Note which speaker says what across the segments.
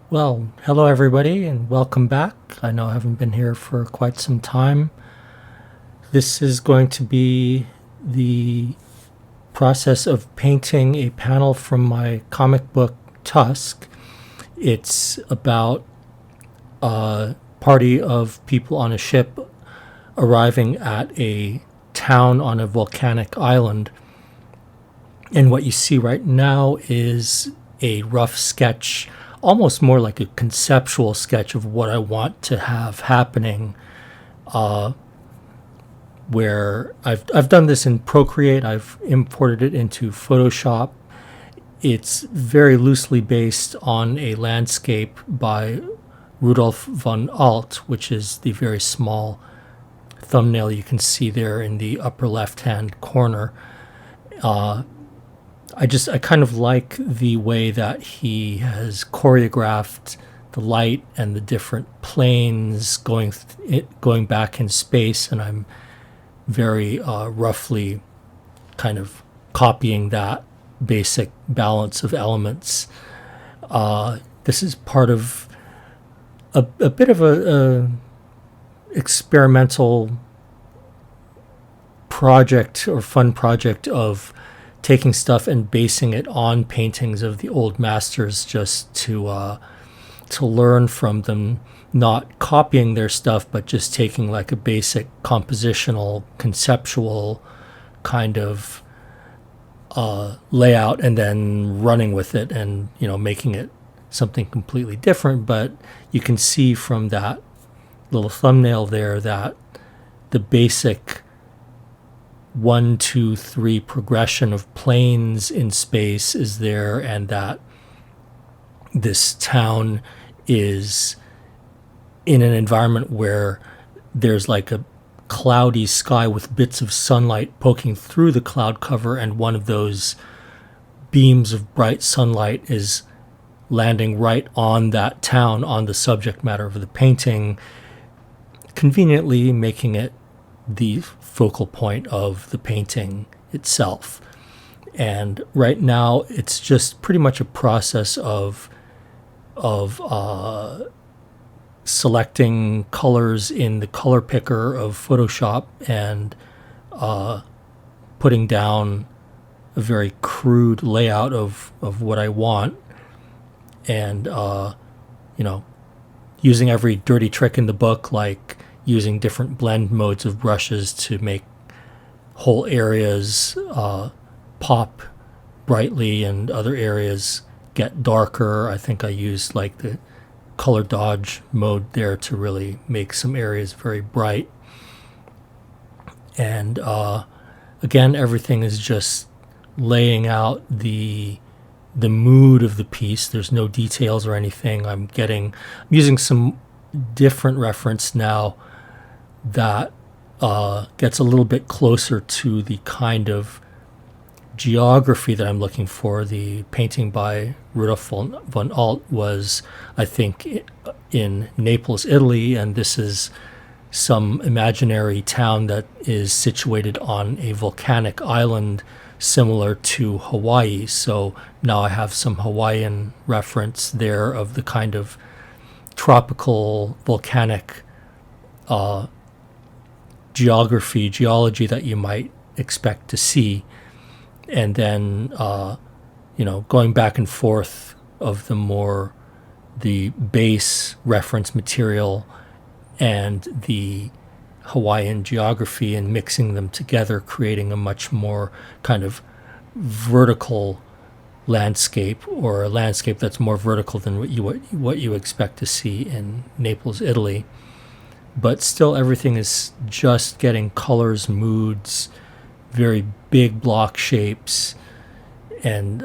Speaker 1: Well, hello everybody and welcome back. I know I haven't been here for quite some time. This is going to be the process of painting a panel from my comic book Tusk. It's about a party of people on a ship arriving at a town on a volcanic island. And what you see right now is a rough sketch, almost more like a conceptual sketch of what I want to have happening. Where I've done this in Procreate, I've imported it into Photoshop. It's very loosely based on a landscape by Rudolf von Alt, which is the very small thumbnail you can see there in the upper left-hand corner. I kind of like the way that he has choreographed the light and the different planes going back in space, and I'm very roughly kind of copying that basic balance of elements. This is part of a bit of a experimental project or fun project of taking stuff and basing it on paintings of the old masters, just to learn from them, not copying their stuff, but just taking like a basic compositional, conceptual kind of layout and then running with it and, making it something completely different. But you can see from that little thumbnail there that the basic 1, 2, 3 progression of planes in space is there, and that this town is in an environment where there's like a cloudy sky with bits of sunlight poking through the cloud cover, and one of those beams of bright sunlight is landing right on that town, on the subject matter of the painting, conveniently making it the focal point of the painting itself. And right now it's just pretty much a process of selecting colors in the color picker of Photoshop and putting down a very crude layout of what I want, and using every dirty trick in the book, like using different blend modes of brushes to make whole areas pop brightly and other areas get darker. I think I used like the color dodge mode there to really make some areas very bright. And again, everything is just laying out the mood of the piece. There's no details or anything. I'm using some different reference now that gets a little bit closer to the kind of geography that I'm looking for. The painting by Rudolf von Alt was, I think, in Naples, Italy, and this is some imaginary town that is situated on a volcanic island similar to Hawaii. So now I have some Hawaiian reference there of the kind of tropical volcanic geology that you might expect to see. And then, going back and forth of the base reference material and the Hawaiian geography, and mixing them together, creating a much more kind of vertical landscape, or a landscape that's more vertical than what you expect to see in Naples, Italy. But still, everything is just getting colors, moods, very big block shapes, and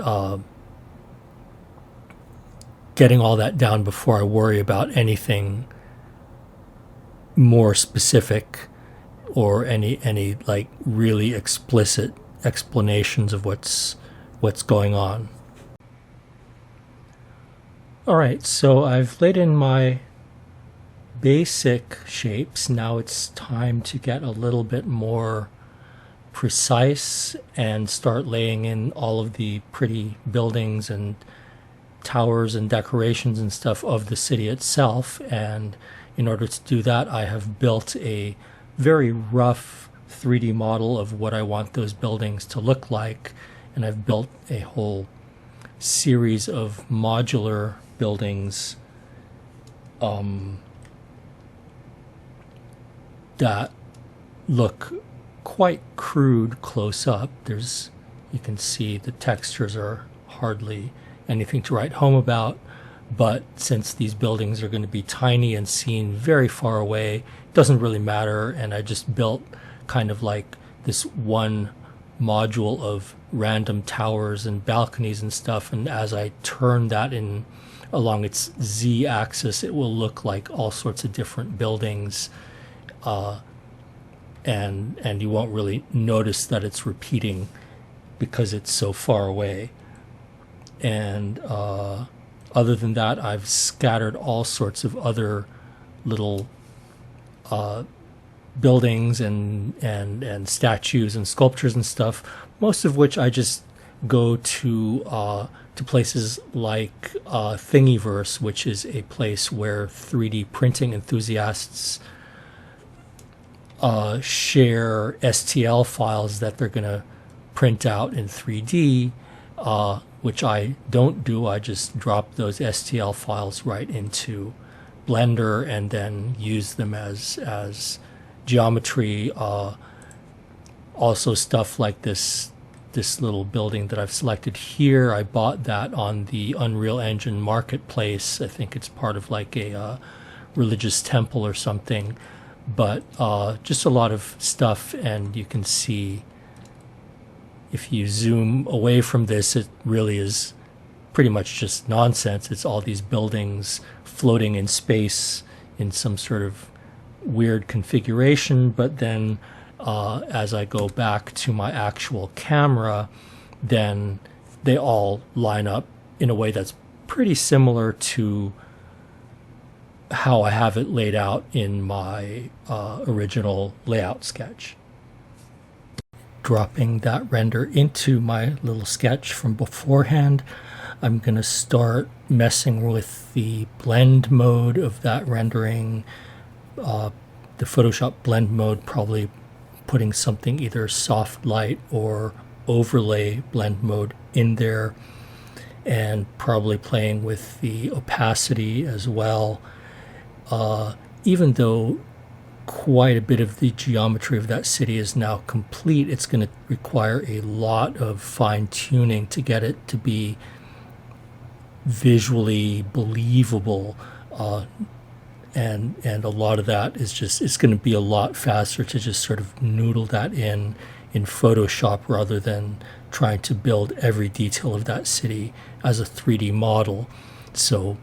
Speaker 1: getting all that down before I worry about anything more specific or any like really explicit explanations of what's going on. All right, so I've laid in my basic shapes. Now it's time to get a little bit more precise and start laying in all of the pretty buildings and towers and decorations and stuff of the city itself. And in order to do that, I have built a very rough 3D model of what I want those buildings to look like. And I've built a whole series of modular buildings that look quite crude close up. You can see the textures are hardly anything to write home about, but since these buildings are going to be tiny and seen very far away, it doesn't really matter. And I just built kind of like this one module of random towers and balconies and stuff, and as I turn that in along its z-axis, it will look like all sorts of different buildings, and you won't really notice that it's repeating because it's so far away. And other than that, I've scattered all sorts of other little buildings and statues and sculptures and stuff, most of which I just go to places like Thingiverse, which is a place where 3D printing enthusiasts share STL files that they're going to print out in 3D, which I don't do. I just drop those STL files right into Blender and then use them as geometry. Also stuff like this little building that I've selected here, I bought that on the Unreal Engine marketplace. I think it's part of like a religious temple or something, but just a lot of stuff. And you can see, if you zoom away from this, it really is pretty much just nonsense. It's all these buildings floating in space in some sort of weird configuration, but then as I go back to my actual camera, then they all line up in a way that's pretty similar to how I have it laid out in my original layout sketch. Dropping that render into my little sketch from beforehand, I'm going to start messing with the blend mode of that rendering, the Photoshop blend mode, probably putting something either soft light or overlay blend mode in there, and probably playing with the opacity as well. Even though quite a bit of the geometry of that city is now complete, it's going to require a lot of fine-tuning to get it to be visually believable, and a lot of that is just, it's going to be a lot faster to just sort of noodle that in Photoshop rather than trying to build every detail of that city as a 3D model. So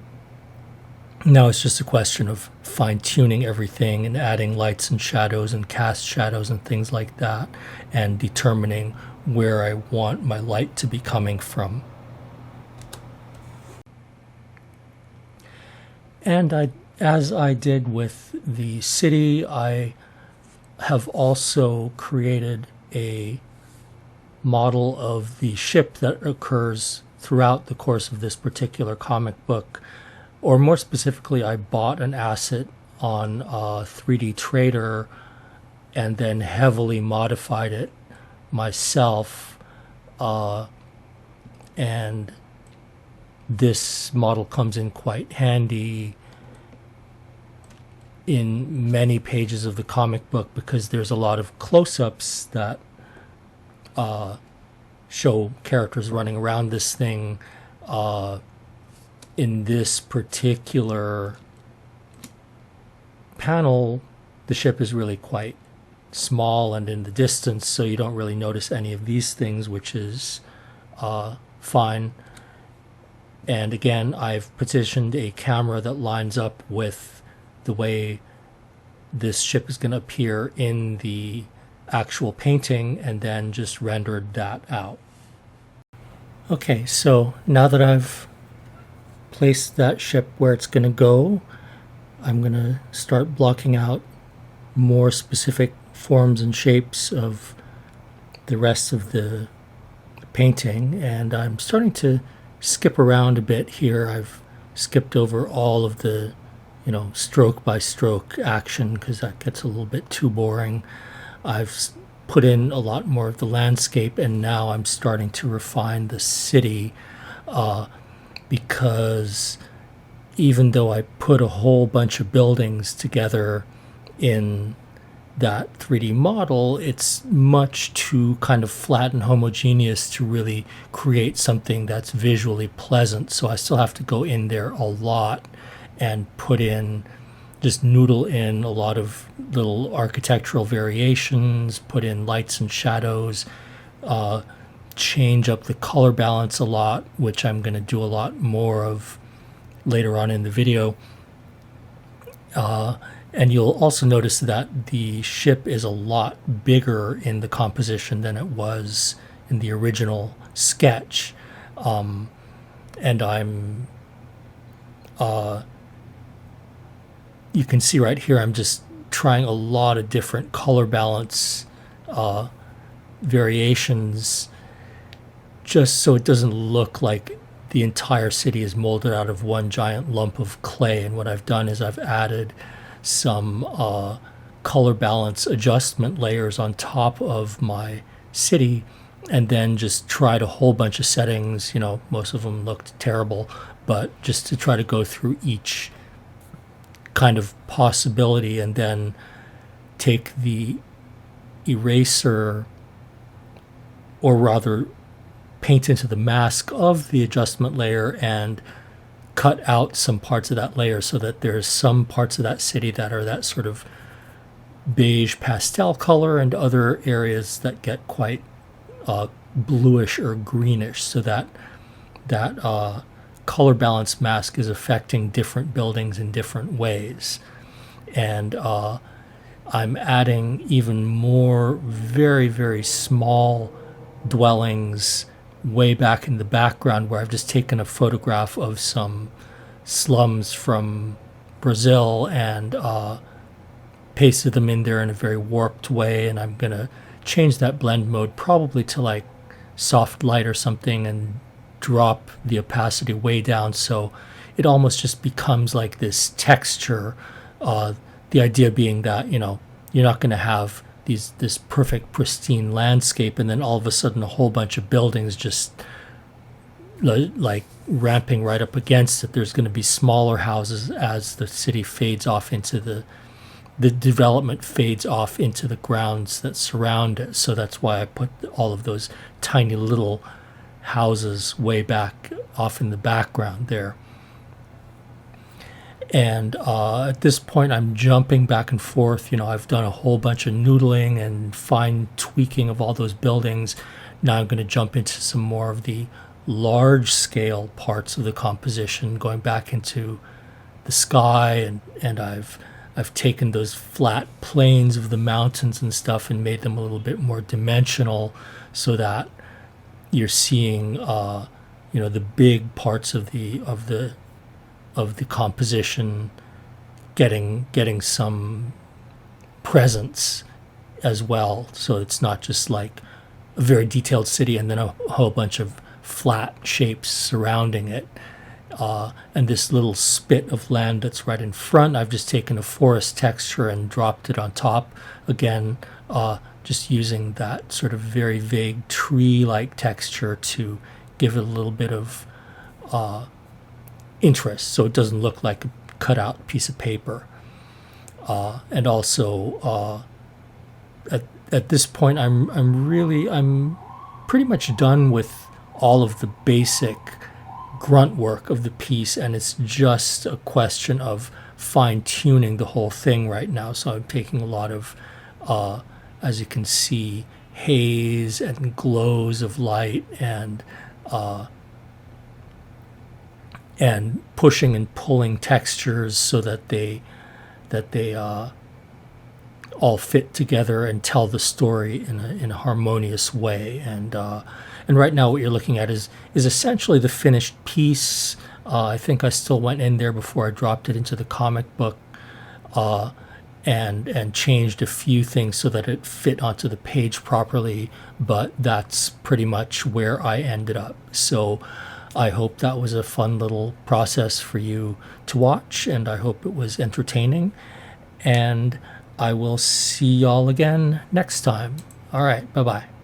Speaker 1: now it's just a question of fine-tuning everything and adding lights and shadows and cast shadows and things like that, and determining where I want my light to be coming from. And as I did with the city, I have also created a model of the ship that occurs throughout the course of this particular comic book. Or more specifically, I bought an asset on 3D Trader and then heavily modified it myself. And this model comes in quite handy in many pages of the comic book because there's a lot of close-ups that show characters running around this thing. In this particular panel, the ship is really quite small and in the distance, so you don't really notice any of these things, which is fine. And again, I've positioned a camera that lines up with the way this ship is going to appear in the actual painting, and then just rendered that out. Okay, so now that I've placed that ship where it's going to go, I'm going to start blocking out more specific forms and shapes of the rest of the painting, and I'm starting to skip around a bit here. I've skipped over all of the, stroke by stroke action because that gets a little bit too boring. I've put in a lot more of the landscape, and now I'm starting to refine the city because even though I put a whole bunch of buildings together in that 3D model, it's much too kind of flat and homogeneous to really create something that's visually pleasant. So I still have to go in there a lot and just noodle in a lot of little architectural variations, put in lights and shadows, change up the color balance a lot, which I'm going to do a lot more of later on in the video. And you'll also notice that the ship is a lot bigger in the composition than it was in the original sketch. And you can see right here, I'm just trying a lot of different color balance variations just so it doesn't look like the entire city is molded out of one giant lump of clay. And what I've done is I've added some color balance adjustment layers on top of my city, and then just tried a whole bunch of settings. Most of them looked terrible, but just to try to go through each kind of possibility and then take the eraser, or rather paint into the mask of the adjustment layer and cut out some parts of that layer so that there's some parts of that city that are that sort of beige pastel color and other areas that get quite bluish or greenish, so that color balance mask is affecting different buildings in different ways. And I'm adding even more very, very small dwellings way back in the background, where I've just taken a photograph of some slums from Brazil and pasted them in there in a very warped way. And I'm going to change that blend mode probably to like soft light or something and drop the opacity way down so it almost just becomes like this texture. The idea being that, you're not going to have this perfect pristine landscape and then all of a sudden a whole bunch of buildings just like ramping right up against it. There's going to be smaller houses as the city fades off into the development fades off into the grounds that surround it. So that's why I put all of those tiny little houses way back off in the background there. And at this point, I'm jumping back and forth. I've done a whole bunch of noodling and fine tweaking of all those buildings. Now I'm going to jump into some more of the large scale parts of the composition, going back into the sky, and I've taken those flat plains of the mountains and stuff and made them a little bit more dimensional, so that you're seeing the big parts of the composition getting some presence as well. So it's not just like a very detailed city and then a whole bunch of flat shapes surrounding it. And this little spit of land that's right in front, I've just taken a forest texture and dropped it on top. Again, just using that sort of very vague tree-like texture to give it a little bit of interest, so it doesn't look like a cut-out piece of paper. And also, at this point, I'm pretty much done with all of the basic grunt work of the piece, and it's just a question of fine-tuning the whole thing right now. So I'm taking a lot of, as you can see, haze and glows of light, and pushing and pulling textures so that they all fit together and tell the story in a harmonious way. And right now what you're looking at is essentially the finished piece. I think I still went in there before I dropped it into the comic book and changed a few things so that it fit onto the page properly, but that's pretty much where I ended up. So I hope that was a fun little process for you to watch, and I hope it was entertaining. And I will see y'all again next time. All right, bye-bye.